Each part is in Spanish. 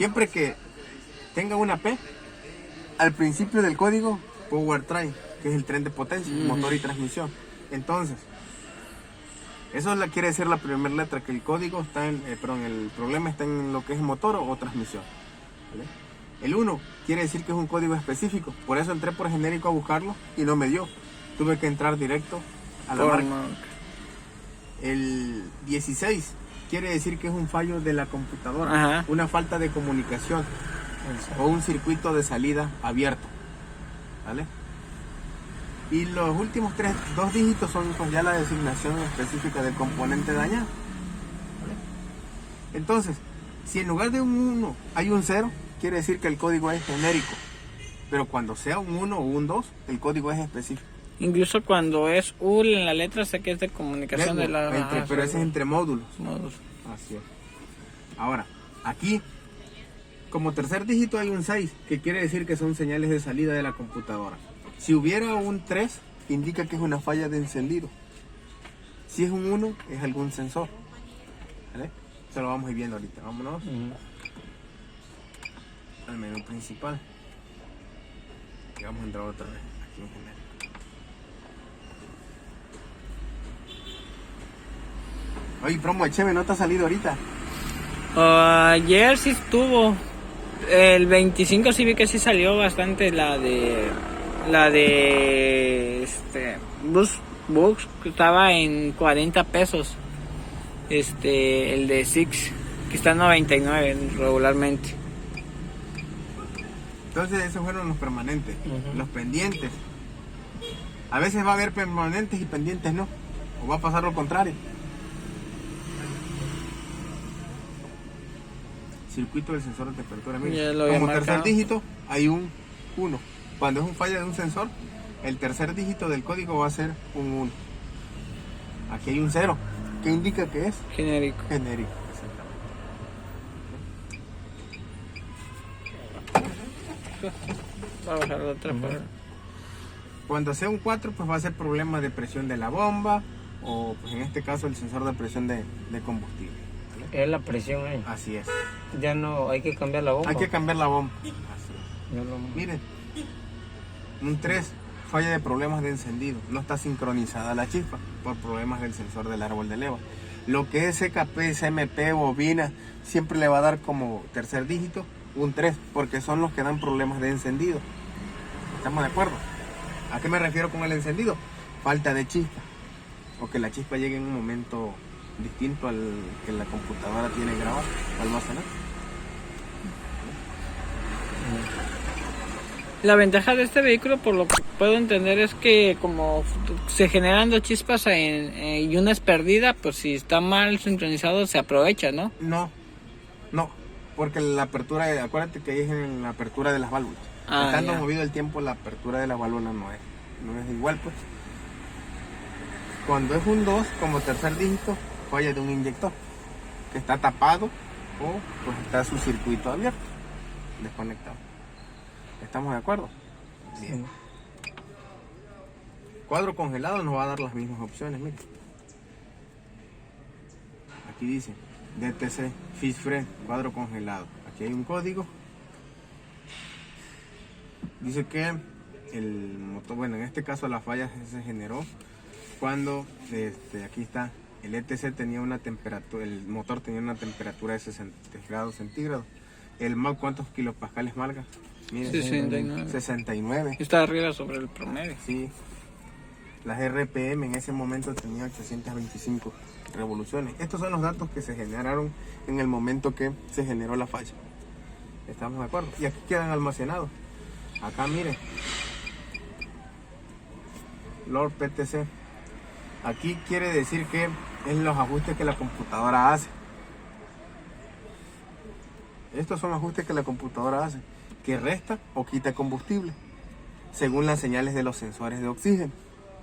Siempre que tenga una P, al principio del código, powertrain, que es el tren de potencia, motor y transmisión. Entonces, eso quiere decir la primera letra, que el código está en, el problema está en lo que es motor o transmisión. ¿Vale? El 1 quiere decir que es un código específico, por eso entré por genérico a buscarlo y no me dio. Tuve que entrar directo a la marca. El 16 quiere decir que es un fallo de la computadora, una falta de comunicación o un circuito de salida abierto. ¿Vale? Y los últimos 2 dígitos son pues ya la designación específica del componente dañado. ¿Vale? Entonces, si en lugar de un 1 hay un 0, quiere decir que el código es genérico. Pero cuando sea un 1 o un 2, el código es específico. Incluso cuando es UL en la letra, sé que es de comunicación de la... pero ese es entre módulos. Módulos. Así es. Ahora, aquí, como tercer dígito hay un 6, que quiere decir que son señales de salida de la computadora. Si hubiera un 3, indica que es una falla de encendido. Si es un 1, es algún sensor. ¿Vale? Eso lo vamos a ir viendo ahorita. Vámonos al menú principal. Y vamos a entrar otra vez aquí en genérico. Oye, promo de Cheve, ¿no te ha salido ahorita? Ayer sí estuvo. El 25 sí vi que sí salió bastante la de Books, que estaba en 40 pesos. El de Six, que está en 99 regularmente. Entonces esos fueron los permanentes. Los pendientes. A veces va a haber permanentes y pendientes no. O va a pasar lo contrario. Circuito del sensor de temperatura. Mira, como tercer dígito hay un 1. Cuando es un falla de un sensor, el tercer dígito del código va a ser un 1. Aquí hay un 0. ¿Qué indica que es? Genérico. Genérico. Vamos a la otra. Cuando sea un 4, pues va a ser problema de presión de la bomba o pues en este caso el sensor de presión de combustible. Es la presión ahí. Así es. Ya no hay que cambiar la bomba. Hay que cambiar la bomba. Así es. Miren, un 3, falla de problemas de encendido. No está sincronizada la chispa por problemas del sensor del árbol de leva. Lo que es CKP, CMP, bobina, siempre le va a dar como tercer dígito un 3, porque son los que dan problemas de encendido. ¿Estamos de acuerdo? ¿A qué me refiero con el encendido? Falta de chispa. O que la chispa llegue en un momento distinto al que la computadora tiene grabado, almacenado. La ventaja de este vehículo, por lo que puedo entender, es que como se generan 2 chispas y una es perdida, pues si está mal sincronizado se aprovecha, ¿no? No, porque la apertura, acuérdate que ahí es en la apertura de las válvulas. Estando movido el tiempo, la apertura de las válvulas no es igual, pues. Cuando es un 2, como tercer dígito, falla de un inyector, que está tapado o pues está su circuito abierto, desconectado. ¿Estamos de acuerdo? Bien. Cuadro congelado nos va a dar las mismas opciones, miren. Aquí dice DTC, Fish Friend, cuadro congelado. Aquí hay un código. Dice que el motor, bueno, en este caso la falla se generó cuando, aquí está, el ETC tenía una temperatura, el motor tenía una temperatura de 60 grados centígrados. El MAC, ¿cuántos kilopascales marca? Miren, 69. Está arriba sobre el promedio. Sí. Las RPM en ese momento tenía 825 revoluciones. Estos son los datos que se generaron en el momento que se generó la falla. ¿Estamos de acuerdo? Y aquí quedan almacenados. Acá miren. Lord PTC. Aquí quiere decir que es los ajustes que la computadora hace. Estos son ajustes que la computadora hace, que resta o quita combustible, según las señales de los sensores de oxígeno.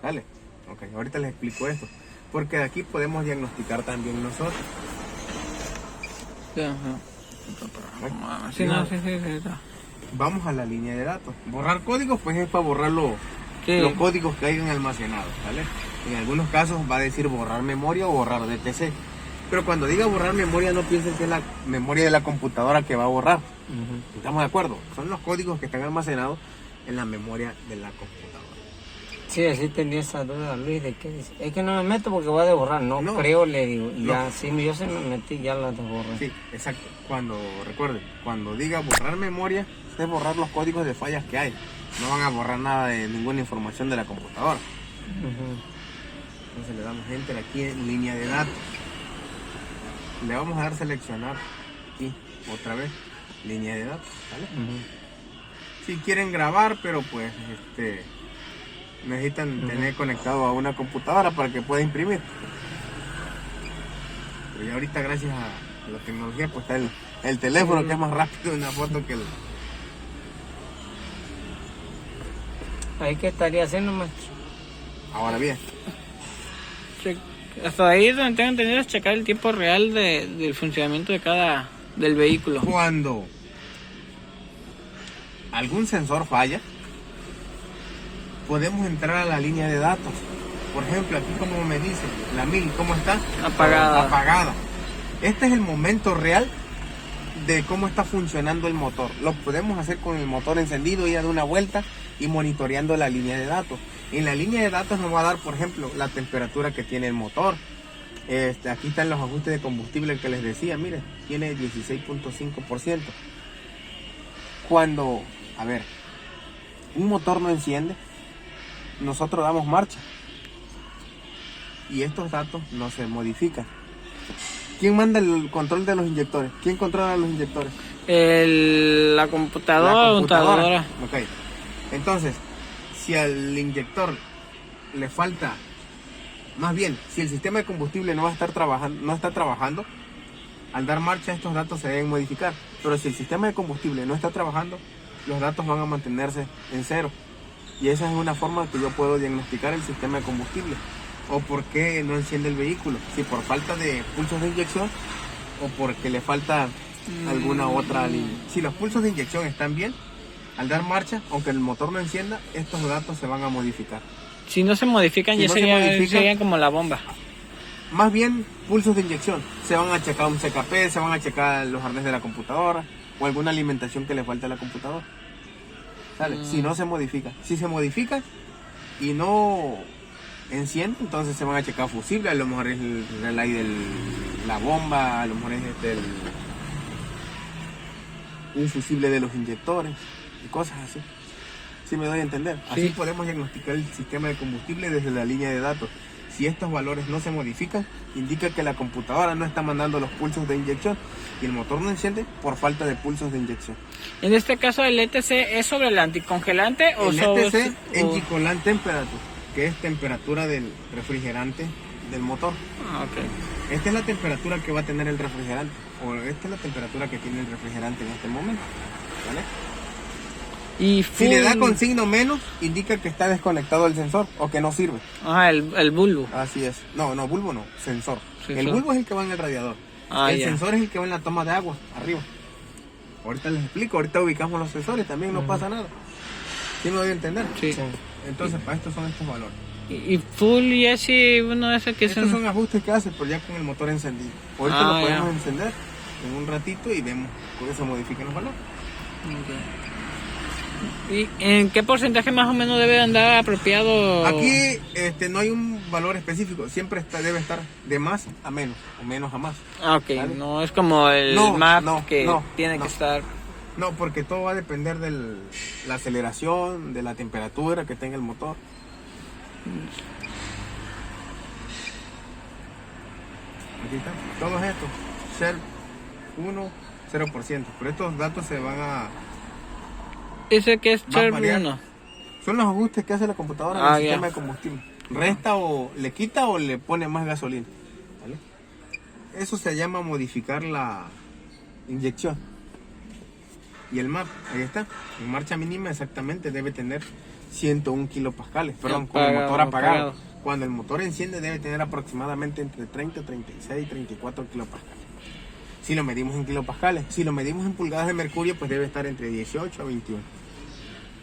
Dale, ok, ahorita les explico esto, porque de aquí podemos diagnosticar también nosotros. Sí, Vamos a la línea de datos. Borrar códigos, pues es para borrar los códigos que hayan almacenados, ¿vale? En algunos casos va a decir borrar memoria o borrar DTC. Pero cuando diga borrar memoria, no piensen que es la memoria de la computadora que va a borrar. ¿Estamos de acuerdo? Son los códigos que están almacenados en la memoria de la computadora. Sí, así tenía esa duda, Luis, de que dice, es que no me meto porque voy a borrar. No, creo, le digo. Y ya, sí, yo se me metí, ya la desborré. Sí, exacto. Recuerden, cuando diga borrar memoria, es borrar los códigos de fallas que hay. No van a borrar nada de ninguna información de la computadora. Entonces le damos enter aquí en línea de datos. Le vamos a dar seleccionar aquí otra vez línea de datos, ¿vale? Si quieren grabar, pero pues necesitan tener conectado a una computadora para que pueda imprimir. Pero ya ahorita, gracias a la tecnología, pues está el teléfono, que es más rápido una foto que el... ¿Ahí qué estaría haciendo, maestro? Ahora bien, Hasta ahí donde tengo entendido es checar el tiempo real del funcionamiento del vehículo. cuando algún sensor falla, podemos entrar a la línea de datos. Por ejemplo, aquí como me dice, la 1000, ¿cómo está? Apagada. Este es el momento real de cómo está funcionando el motor. Lo podemos hacer con el motor encendido, ir a dar una vuelta y monitoreando la línea de datos. En la línea de datos nos va a dar, por ejemplo, la temperatura que tiene el motor. Aquí están los ajustes de combustible que les decía, miren, tiene 16.5%. Cuando, un motor no enciende, nosotros damos marcha y estos datos no se modifican. ¿Quién manda el control de los inyectores? ¿Quién controla los inyectores? La computadora. Ok. Entonces, si al inyector le falta, más bien, si el sistema de combustible no está trabajando, al dar marcha estos datos se deben modificar. Pero si el sistema de combustible no está trabajando, los datos van a mantenerse en cero. Y esa es una forma que yo puedo diagnosticar el sistema de combustible. O por qué no enciende el vehículo. Si por falta de pulsos de inyección o porque le falta alguna otra línea. Si los pulsos de inyección están bien, al dar marcha, aunque el motor no encienda, estos datos se van a modificar. Si no se modifican, serían como la bomba. Más bien pulsos de inyección. Se van a checar un CKP, se van a checar los arneses de la computadora o alguna alimentación que le falte a la computadora. ¿Sale? Si no se modifica. Si se modifica y no enciende, entonces se van a checar fusible. A lo mejor es el relay de la bomba, a lo mejor es un fusible de los inyectores y cosas así. ¿Sí me doy a entender? Así Sí. podemos diagnosticar el sistema de combustible desde la línea de datos. Si estos valores no se modifican, indica que la computadora no está mandando los pulsos de inyección y el motor no enciende por falta de pulsos de inyección. En este caso, ¿el ETC es sobre el anticongelante o El sobre ETC Engine Coolant Temperature, que es temperatura del refrigerante del motor. ok. Esta es la temperatura que va a tener el refrigerante, o esta es la temperatura que tiene el refrigerante en este momento, ¿vale? Y Si le da con signo menos, indica que está desconectado el sensor o que no sirve. el bulbo. Así es. No, bulbo no, sensor. Sensor. El bulbo es el que va en el radiador. El sensor es el que va en la toma de agua, arriba. Ahorita les explico, ahorita ubicamos los sensores, también no pasa nada. ¿Sí me doy a entender? Sí. Entonces, para esto son estos valores. Y full y ese, bueno, ese que Estos son ajustes que hace, pero ya con el motor encendido. Ahorita lo podemos encender en un ratito y vemos cómo se modifican los valores. ¿Y en qué porcentaje más o menos debe andar apropiado? Aquí no hay un valor específico, siempre debe estar de más a menos, o menos a más. Ok, ¿vale? no es como el MAP que tiene que estar... No, porque todo va a depender de la aceleración, de la temperatura que tenga el motor. Aquí está, todo esto, Shell 1, 0%, pero estos datos se van a... Ese que es Va a Cher variar. 1. Son los ajustes que hace la computadora en el ya. sistema de combustible. Resta o le quita o le pone más gasolina. ¿Vale? Eso se llama modificar la inyección. Y el MAP, ahí está. En marcha mínima exactamente debe tener 101 kilopascales. Perdón, con el motor apagado. Cuando el motor enciende debe tener aproximadamente entre 30, 36 y 34 kilopascales. Si lo medimos en kilopascales. Si lo medimos en pulgadas de mercurio, pues debe estar entre 18 a 21.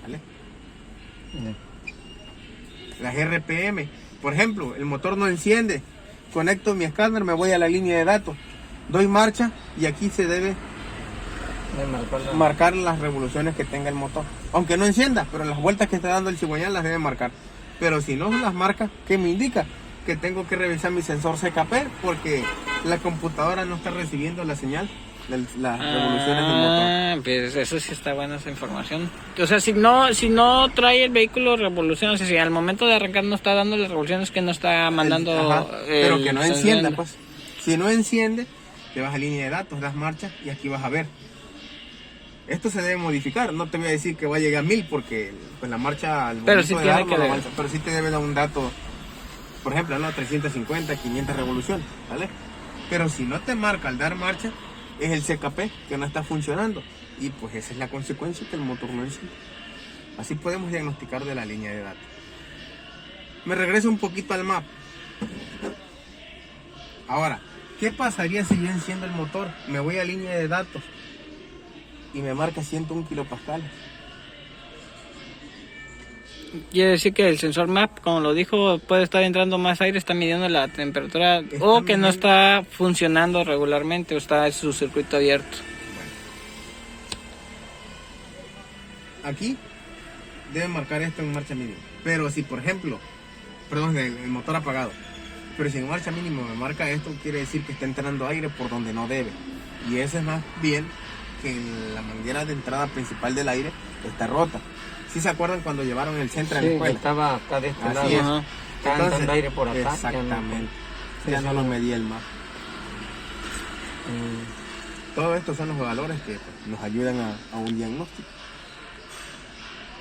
¿Vale? Las RPM, por ejemplo, el motor no enciende conecto mi escáner, me voy a la línea de datos, doy marcha y aquí se debe marcar las revoluciones que tenga el motor. Aunque no encienda, pero las vueltas que está dando el cigüeñal las debe marcar. Pero si no las marca, ¿qué me indica? Que tengo que revisar mi sensor CKP porque la computadora no está recibiendo la señal de las revoluciones del motor. Pues eso sí está buena esa información. O sea, si no trae el vehículo revoluciones, si al momento de arrancar no está dando las revoluciones, que no está mandando... pero que no encienda, pues. Si no enciende, te vas a línea de datos, das marcha y aquí vas a ver. Esto se debe modificar, no te voy a decir que va a llegar a 1000 porque pues la marcha al pero sí tiene que avanza, pero sí te debe dar un dato, por ejemplo, ¿no? 350, 500 revoluciones, ¿vale? Pero si no te marca al dar marcha, es el CKP que no está funcionando y pues esa es la consecuencia, que el motor no enciende. Así podemos diagnosticar de la línea de datos. Me regreso un poquito al mapa. Ahora, ¿qué pasaría si yo enciendo el motor? Me voy a línea de datos y me marca 101 kilopascales. Quiere decir que el sensor MAP, como lo dijo, puede estar entrando más aire, está midiendo la temperatura o que no está funcionando regularmente o está en su circuito abierto. Bueno. Aquí debe marcar esto en marcha mínima. Pero si, por ejemplo, perdón, el motor apagado, pero si en marcha mínima me marca esto, quiere decir que está entrando aire por donde no debe. Y eso es más bien que la manguera de entrada principal del aire está rota. ¿Sí se acuerdan cuando llevaron el centro a la escuela? Estaba acá de este lado. Así es. Estaba entrando aire por acá. Exactamente. Ya no lo medía el mapa. Todos estos son los valores que pues, nos ayudan a un diagnóstico.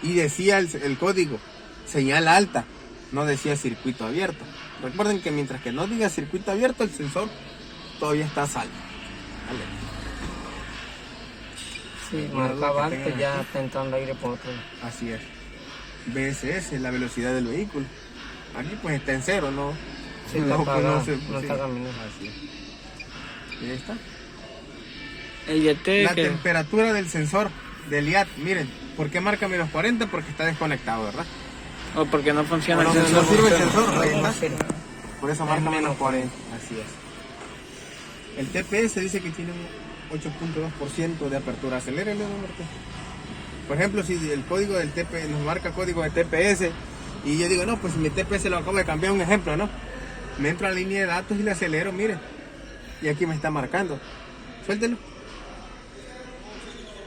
Y decía el código, señal alta, no decía circuito abierto. Recuerden que mientras que no diga circuito abierto, el sensor todavía está a salvo. ¿Vale? Sí, marcaba alto, ya está entrando aire por otro lado. Así es. BSS, la velocidad del vehículo. Aquí pues está en cero, ¿no? Sí, no está caminando. Así es. Y ahí está. El la temperatura del sensor del IAT, miren, ¿por qué marca menos 40? Porque está desconectado, ¿verdad? O porque no funciona el sensor. No sirve el sensor, ahí está. Por eso marca menos 40. Así es. El TPS dice que tiene un 8.2% de apertura. Acelérele, don Martín. Por ejemplo, si el código del TPS nos marca código de TPS y yo digo, no, pues mi TPS lo acabo de cambiar, un ejemplo, ¿no? Me entro a la línea de datos y le acelero, mire. Y aquí me está marcando. Suéltelo.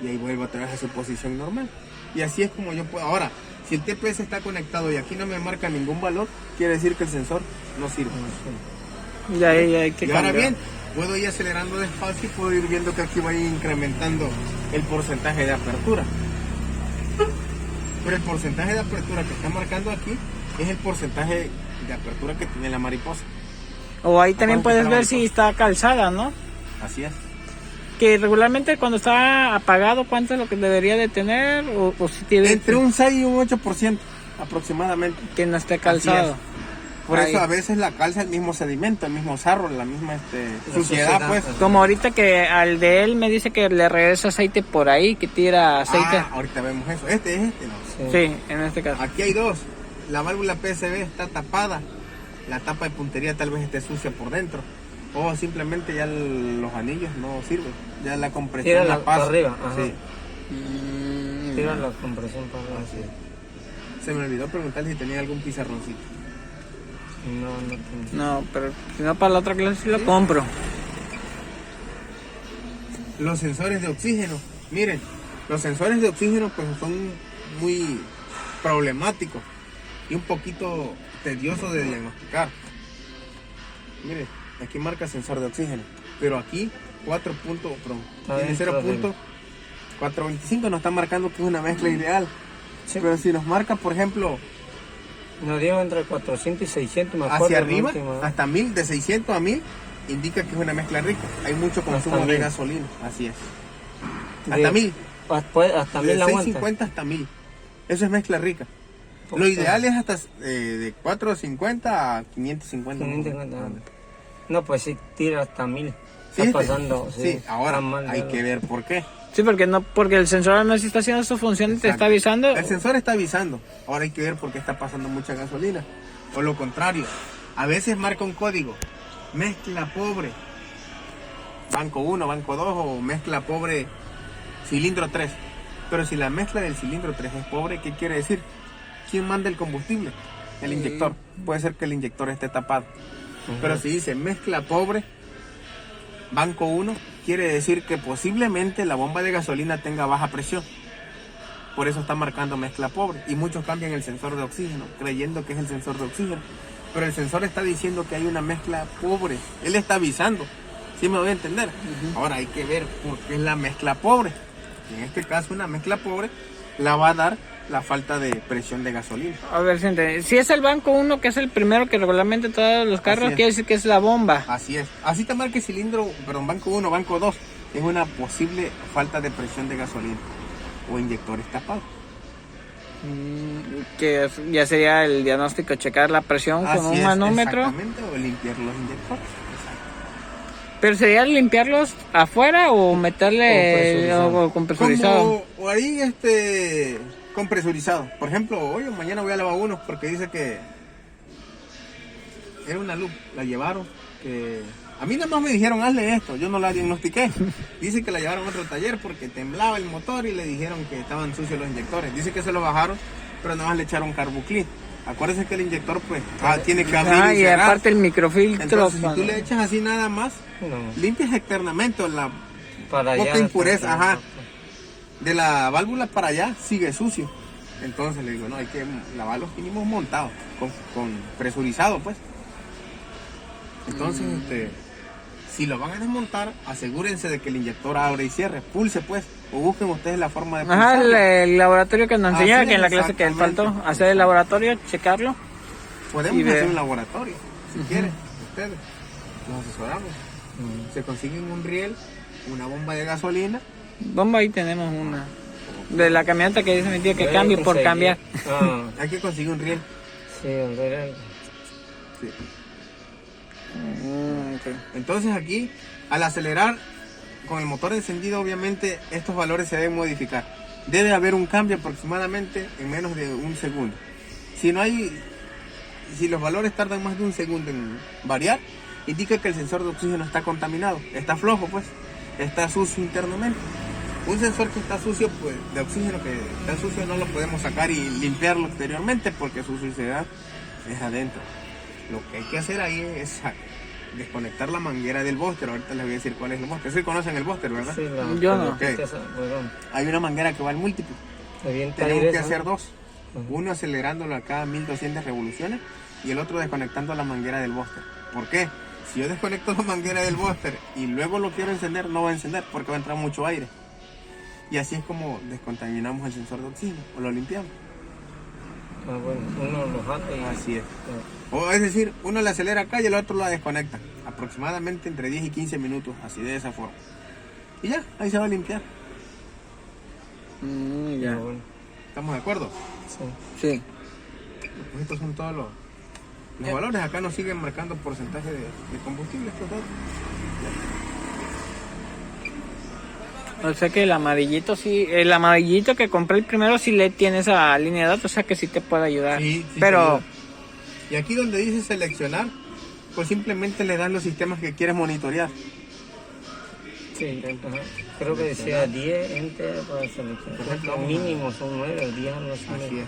Y ahí vuelvo otra vez a su posición normal. Y así es como yo puedo. Ahora, si el TPS está conectado y aquí no me marca ningún valor, quiere decir que el sensor no sirve. Ya hay que y cambiar. ahora bien, puedo ir acelerando despacio y puedo ir viendo que aquí va a ir incrementando el porcentaje de apertura. Pero el porcentaje de apertura que está marcando aquí es el porcentaje de apertura que tiene la mariposa. O ahí también puedes ver si está calzada, ¿no? Así es. Que regularmente cuando está apagado, ¿cuánto es lo que debería de tener? O si tiene... Entre un 6 y un 8% aproximadamente. Que no esté calzado. Por eso a veces la calza el mismo sedimento, el mismo sarro, la misma suciedad, pues. Como ahorita que al de él me dice que le regresa aceite por ahí, que tira aceite. Ahorita vemos eso. Este es ¿no? Sí, en este caso. Aquí hay dos. La válvula PSB está tapada. La tapa de puntería tal vez esté sucia por dentro. O simplemente ya los anillos no sirven. Ya la compresión la pasa. Para arriba. Ajá. Sí. Tira la compresión para arriba. Sí. Se me olvidó preguntarle si tenía algún pizarroncito. No tengo. No, pero si no para la otra clase sí lo compro. Los sensores de oxígeno. Miren, los sensores de oxígeno pues son muy problemáticos y un poquito tediosos de diagnosticar. Miren, aquí marca sensor de oxígeno, pero aquí 0.425 nos está marcando que es una mezcla ideal. Sí. Pero si nos marca, por ejemplo, nos dio entre 400 y 600, me acuerdo. Hacia arriba, hasta 1000, de 600 a 1000, indica que es una mezcla rica. Hay mucho consumo de gasolina, así es. Hasta 1000. Hasta 1000 de 650 hasta 1000. Eso es mezcla rica. Lo ideal es hasta de 450 a 550. 550. No, pues sí, tira hasta 1000. Sí, está pasando. Sí, ahora hay que ver por qué. Sí, porque el sensor no está haciendo su función y te está avisando. El sensor está avisando. Ahora hay que ver por qué está pasando mucha gasolina. O lo contrario, a veces marca un código mezcla pobre, banco 1, banco 2 o mezcla pobre, cilindro 3. Pero si la mezcla del cilindro 3 es pobre, ¿qué quiere decir? ¿Quién manda el combustible? El inyector. Puede ser que el inyector esté tapado. Pero si dice mezcla pobre, banco 1, quiere decir que posiblemente la bomba de gasolina tenga baja presión. Por eso está marcando mezcla pobre. Y muchos cambian el sensor de oxígeno, creyendo que es el sensor de oxígeno. Pero el sensor está diciendo que hay una mezcla pobre. Él está avisando. ¿Sí me voy a entender? Ahora hay que ver por qué es la mezcla pobre. En este caso, una mezcla pobre la va a dar la falta de presión de gasolina. A ver, si es el banco 1, que es el primero que regularmente todos los carros, quiere decir que es la bomba. Así es. Así te marca el cilindro, perdón, banco 1, banco 2. Es una posible falta de presión de gasolina o inyectores tapados. Que ya sería el diagnóstico, checar la presión con un manómetro. Exactamente, o limpiar los inyectores. Pero sería limpiarlos afuera o meterle o compresurizado. O ahí compresurizado. Por ejemplo, hoy o mañana voy a lavar uno porque dice que era una luz, la llevaron, que a mí nada más me dijeron hazle esto, yo no la diagnostiqué. Dice que la llevaron a otro taller porque temblaba el motor y le dijeron que estaban sucios los inyectores. Dice que se lo bajaron, pero nada más le echaron carbuclin. Acuérdense que el inyector pues tiene que abrir y aparte el microfiltro. Entonces, si tú le echas así nada más, limpias externamente la poca impureza, de la válvula para allá sigue sucio. Entonces le digo, no, hay que lavar los mínimos montados con presurizado pues. Entonces si lo van a desmontar, asegúrense de que el inyector abre y cierre, pulse pues, o busquen ustedes la forma de pulsar. El laboratorio que nos enseñaron, que en la clase que faltó, hacer el laboratorio, checarlo. Podemos hacer un laboratorio, si quieren, ustedes, nos asesoramos. Se consiguen un riel, una bomba de gasolina. Bomba ahí tenemos una. De la camioneta que dice mi tía que cambie por cambiar. Hay que conseguir un riel. Sí, un riel. Sí. Okay. Entonces aquí, al acelerar con el motor encendido, obviamente estos valores se deben modificar. Debe haber un cambio aproximadamente en menos de un segundo. Si los valores tardan más de un segundo en variar, indica que el sensor de oxígeno está contaminado, está flojo pues, está sucio internamente. Un sensor que está sucio, pues, de oxígeno que está sucio, no lo podemos sacar y limpiarlo exteriormente porque su suciedad es adentro. Lo que hay que hacer ahí es desconectar la manguera del booster. Ahorita les voy a decir cuál es el booster. ¿Sí conocen el booster, verdad? Sí, yo no. Okay. Hay una manguera que va al múltiplo. Tenemos que hacer dos. Uno acelerándolo a cada 1200 revoluciones y el otro desconectando la manguera del booster. ¿Por qué? Si yo desconecto la manguera del booster y luego lo quiero encender, no va a encender porque va a entrar mucho aire. Y así es como descontaminamos el sensor de oxígeno o lo limpiamos. Bueno, uno lo jala y... Así es. O es decir, uno la acelera acá y el otro la desconecta. Aproximadamente entre 10 y 15 minutos, así de esa forma. Y ya, ahí se va a limpiar. Ya. Bueno. ¿Estamos de acuerdo? Sí. Pues estos son todos los valores. Acá nos siguen marcando porcentaje de combustible. Estos datos. O sea que el amarillito que compré el primero sí le tiene esa línea de datos, o sea que sí te puede ayudar. Sí, pero... Y aquí donde dice seleccionar, pues simplemente le das los sistemas que quieres monitorear. Sí, creo que decía 10 enter para seleccionar. Los mínimos son 9 o 10 algo así. Así es.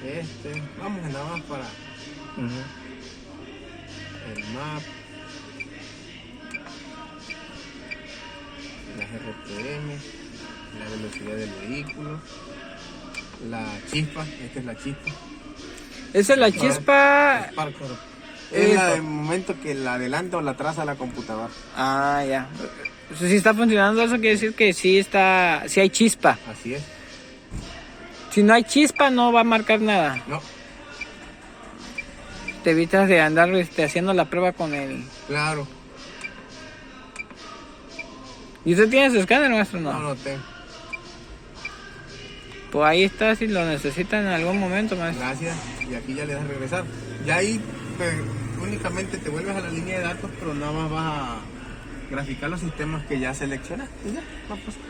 El ETC, vamos nada más para el MAP, las RPM, la velocidad del vehículo, la chispa, esta es la chispa. Esa es la chispa. Es el momento que la adelanta o la atrasa la computadora. Ah, ya. Si está funcionando, eso quiere decir que sí hay chispa. Así es. Si no hay chispa, no va a marcar nada. No. Te evitas de andar haciendo la prueba con el... Claro. ¿Y usted tiene su escáner nuestro? No, no tengo. Pues ahí está, si lo necesitan en algún momento, maestro. Gracias. Y aquí ya le das regresar. Ya ahí pues, únicamente te vuelves a la línea de datos, pero nada más vas a graficar los sistemas que ya seleccionas. Y ya, va a pasar.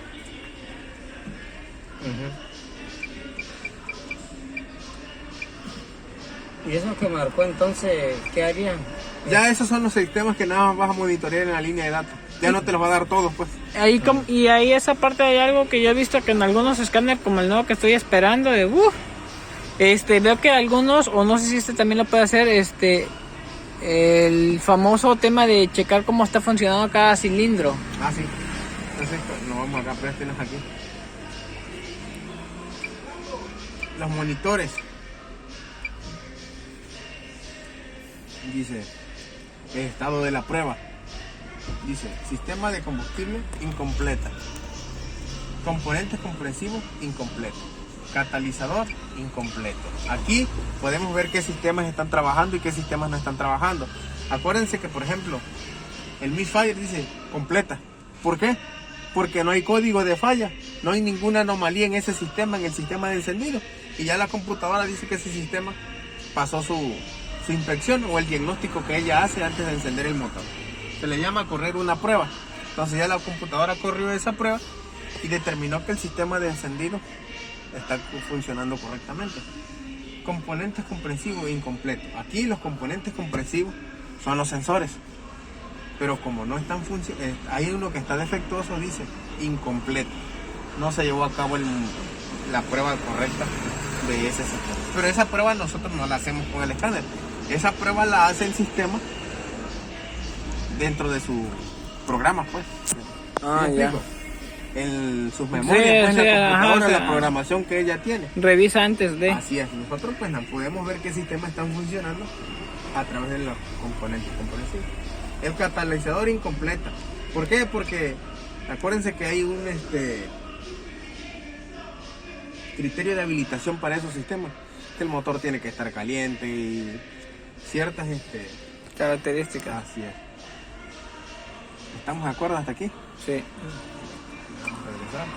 ¿Y eso que marcó entonces qué haría? Ya esos son los sistemas que nada más vas a monitorear en la línea de datos. Ya no te los va a dar todos, pues. Ahí y ahí esa parte hay algo que yo he visto que en algunos escáneres, como el nuevo que estoy esperando, veo que algunos, o no sé si este también lo puede hacer, el famoso tema de checar cómo está funcionando cada cilindro. Ah, sí. Entonces, no vamos acá, préstenos aquí. Los monitores. Dice, el estado de la prueba. Dice, sistema de combustible incompleta. Componentes comprensivos incompleto. Catalizador incompleto. Aquí podemos ver qué sistemas están trabajando y qué sistemas no están trabajando. Acuérdense que, por ejemplo, el Misfire dice completa. ¿Por qué? Porque no hay código de falla, no hay ninguna anomalía en ese sistema, en el sistema de encendido. Y ya la computadora dice que ese sistema pasó su inspección o el diagnóstico que ella hace antes de encender el motor. Se le llama correr una prueba. Entonces ya la computadora corrió esa prueba y determinó que el sistema de encendido está funcionando correctamente. Componentes comprensivos incompletos. Aquí los componentes comprensivos son los sensores. Pero como no están funcionando, hay uno que está defectuoso, dice incompleto. No se llevó a cabo la prueba correcta de ese sistema. Pero esa prueba nosotros no la hacemos con el escáner. Esa prueba la hace el sistema dentro de su programa, pues. Ah, ya. En sus memorias, Sí, pues, la computadora, o sea, la programación que ella tiene. Revisa antes de. Así es. Nosotros pues podemos ver qué sistemas están funcionando a través de los componentes comprensivos. El catalizador incompleta. ¿Por qué? Porque acuérdense que hay un criterio de habilitación para esos sistemas. Que el motor tiene que estar caliente y ciertas Características. Así es. ¿Estamos de acuerdo hasta aquí? Sí. Vamos a regresar.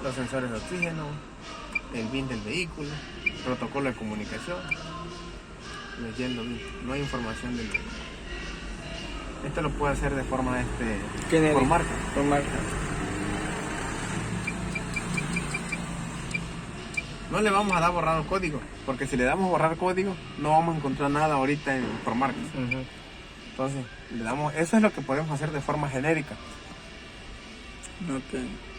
Los sensores de oxígeno, el BIN del vehículo, protocolo de comunicación. Leyendo bien. No hay información del vehículo. Esto lo puede hacer de forma por marca. Por marca. No le vamos a dar borrar el código, porque si le damos borrar código, no vamos a encontrar nada ahorita por marca. Entonces, le damos, eso es lo que podemos hacer de forma genérica. Ok.